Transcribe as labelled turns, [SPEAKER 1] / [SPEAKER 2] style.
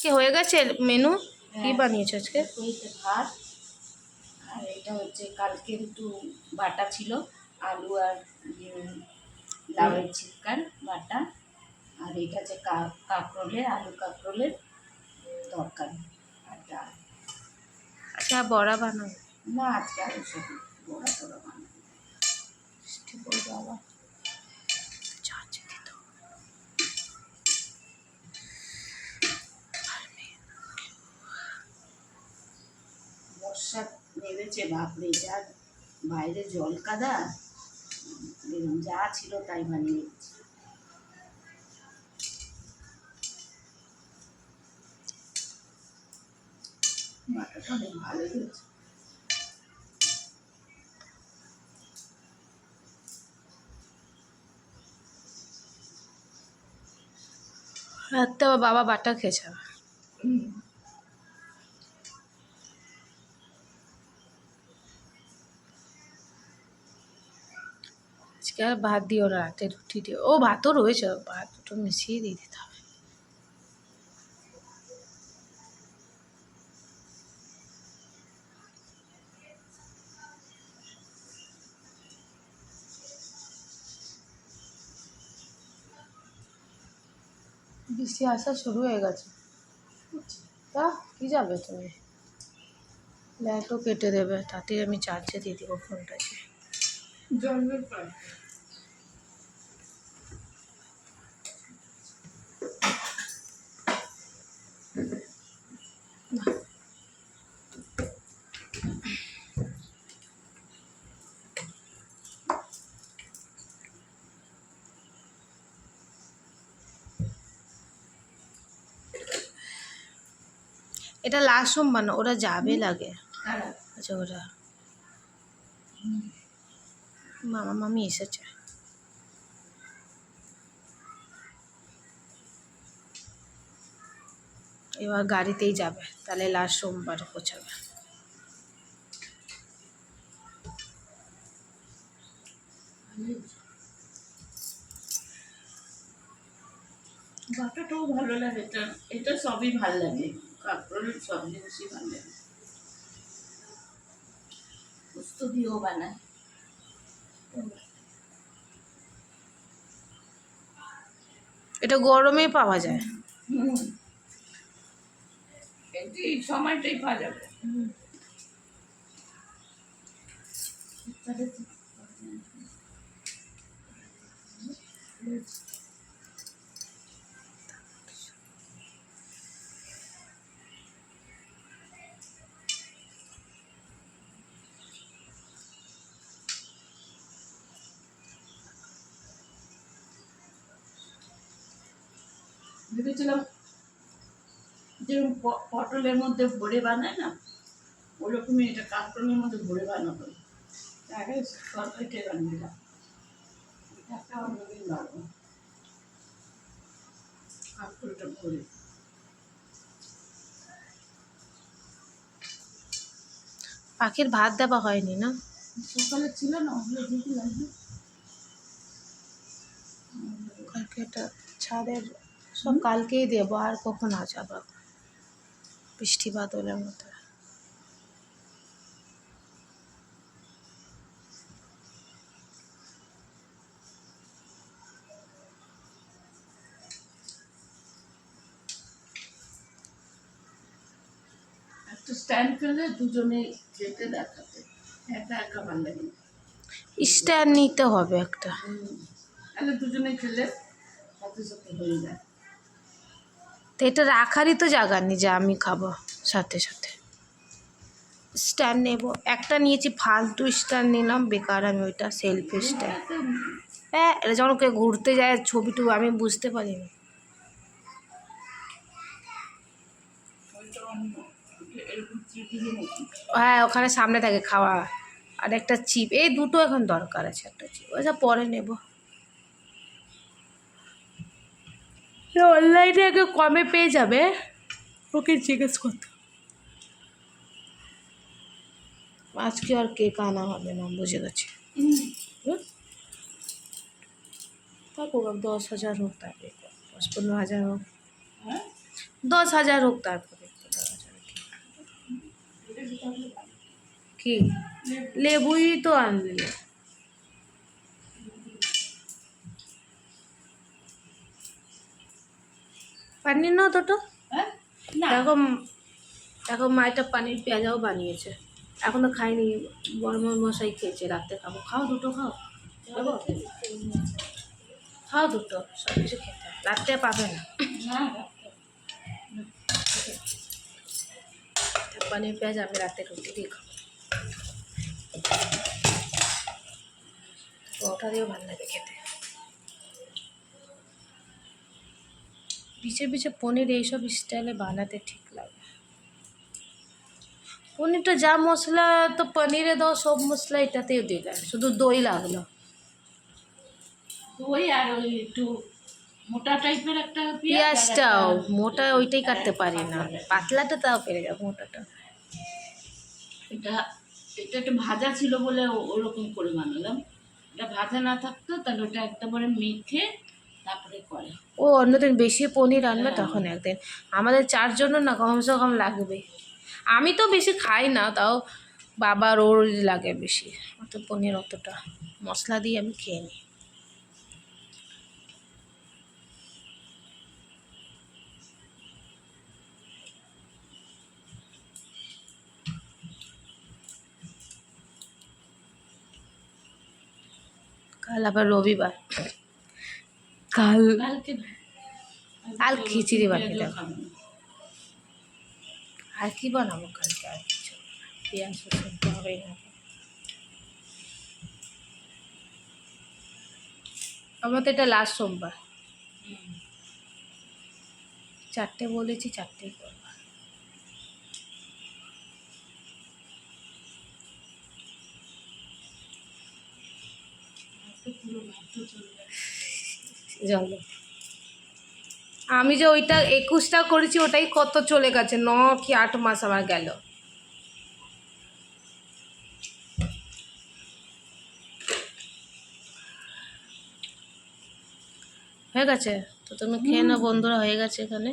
[SPEAKER 1] আজকে হয়ে গেছে মেনু? কি বানিয়েছো আজকে?
[SPEAKER 2] ভাত, আর এটা হচ্ছে কালকের একটু বাটা ছিল, আলু আর লাউয়ের ছিটকার বাটা, আর এটা হচ্ছে কাঁকরোলের আলু কাঁকরোলের তরকারি আর ডাল।
[SPEAKER 1] আচ্ছা, বড়া বানাও
[SPEAKER 2] না, আজকে আর ওসব বড়া টড়া বানাবো।
[SPEAKER 1] বাবা
[SPEAKER 2] বর্ষা নেমেছে, বাপরে যা বাইরে জল কাদা, যা ছিল তাই বানিয়ে দিচ্ছি। বাটাটা অনেক ভালোই হয়েছে।
[SPEAKER 1] রাত্রে বাবা বাটা খেয়েছে। আজকে আর ভাত দিও না, রাতে রুটি দিও। ও ভাতও রয়েছে, ভাত দুটো মিশিয়ে দিয়ে দিতে হবে। বৃষ্টি আসা শুরু হয়ে গেছে। তা কি যাবে তুমি? লাইটও কেটে দেবে, তাতেই আমি চার্জে দিয়ে দেবো ফোনটাকে।
[SPEAKER 2] জলের পায়
[SPEAKER 1] এটা লাস্ট সোমবার না, ওরা যাবে লাগে। আচ্ছা, ওরা মামা মামি এসেছে। এবার গাড়িতেই যাবে, তাহলে লাস্ট সোমবার পৌঁছাবে।
[SPEAKER 2] বাটাটাও ভালো লাগে, এটা এটা সবই ভালো লাগে, কাঁকরোলের সব জিনিসই ভালো লাগে। পোস্ত দিয়েও বানায়।
[SPEAKER 1] এটা গরমেই পাওয়া যায়।
[SPEAKER 2] এই সময়টাই পাওয়া যাবে। ভেবেছিলাম যেরকম পটলের মধ্যে ভরে বানায় না, ওরকমই এটা কাঁকরোলের মধ্যে ভরে বানাবো। আগে তরকারিটাই বানিয়ে একটা অন্যদিন বানাবো কাঁকরোলটা ভরে।
[SPEAKER 1] পাখির ভাত দেওয়া হয়নি না?
[SPEAKER 2] সকালে ছিল না, ওগুলো দিতে লাগবে।
[SPEAKER 1] কালকে এটা ছাদের সব কালকেই দেবো, আর কখন আসাবো বৃষ্টি বাদলের মতো।
[SPEAKER 2] একটা স্ট্যান্ড ফেলে দুজনে যেতে দেখাতে, একা একা ভালো লাগে।
[SPEAKER 1] স্ট্যান্ড নিতে হবে একটা।
[SPEAKER 2] তাহলে দুজনে খেলে সাথে সাথে হয়ে যায়।
[SPEAKER 1] তো এটা রাখারই তো জায়গা নেই যে আমি খাবো সাথে সাথে। স্ট্যান্ড নেব, একটা নিয়েছি ফালতু স্ট্যান্ড নিলাম বেকার, আমি ওইটা সেলফি স্ট্যান্ড। হ্যাঁ, এটা যখন ওকে ঘুরতে যায় ছবিটু আমি বুঝতে পারিনি। হ্যাঁ, ওখানে সামনে থাকে খাওয়া, আর একটা চিপ, এই দুটো এখন দরকার আছে, একটা চিপ ওইটা পরে নেব। অনলাইনে আগে কমে পেয়ে যাবে, ওকে জিজ্ঞেস করতে। আজকে আর কেক আনা হবে না, বুঝে গেছি। থাকুক, 10,000 হোক, তাকে 10-15,000 হোক। 10,000 হোক, তারপরে কি লেবুই তো আনলি। পানির নাও দুটো।
[SPEAKER 2] হ্যাঁ না
[SPEAKER 1] দেখো দেখো মা একটা পানির পেঁয়াজাও বানিয়েছে, এখনো খাইনি। বড় মশাই খেয়েছে, রাতে খাবো। খাও দুটো, খাও দেবো? খাও দুটো, সব কিছু খেতে হয়। রাত্রে পাবে না।
[SPEAKER 2] না
[SPEAKER 1] পানির পেঁয়াজ আমি রাতে রুটি দিয়ে খাবো, ওটা দিয়েও ভালো লাগে খেতে। পিছে পিছে পনির এইসব স্টাইলে বানাতে ঠিক লাগে। পনিরটা যা মশলা তো পনিরে দাও, সব মশলা এটাতেও দিলে, শুধু দই লাগলো।
[SPEAKER 2] দই আর ওই একটু মোটা টাইপের একটা
[SPEAKER 1] পেঁয়াজটাও মোটা, ওইটাই কাটতে পারি না। পাতলাটা তাও পেরে যাবো, মোটাটা
[SPEAKER 2] এটা এটা একটু ভাজা ছিল বলে ওরকম করে বানালাম। এটা ভাজা না থাকতো তাহলে ওটা একেবারে মেখে তারপরে করে।
[SPEAKER 1] ও অন্যদিন বেশি পনির আনবে তখন একদিন। আমাদের 4 জনের না কমসে কম লাগবে। আমি তো বেশি খাই না, তাও বাবার ওর লাগে বেশি। অত পনির অতটা মশলা দিয়ে আমি খেয়ে নিই। কাল আবার রবিবার,
[SPEAKER 2] কালকে
[SPEAKER 1] কাল খিচুড়ি বানিয়ে দেবো।
[SPEAKER 2] খাবো না।
[SPEAKER 1] আর কি বানাবো কালকে? আর কিছু পেঁয়াজ শুনতে হবে না। আমার তো এটা লাস্ট সোমবার, 4টে বলেছি, 4টেই করবো। চলো, আমি যে ওইটা 21টা করেছি, ওটাই কত চলে গেছে, 9 কি 8 মাস আমার গেল। হয়ে গেছে তো, তুমি খেয়ে নাও বন্ধুরা, হয়ে গেছে এখানে।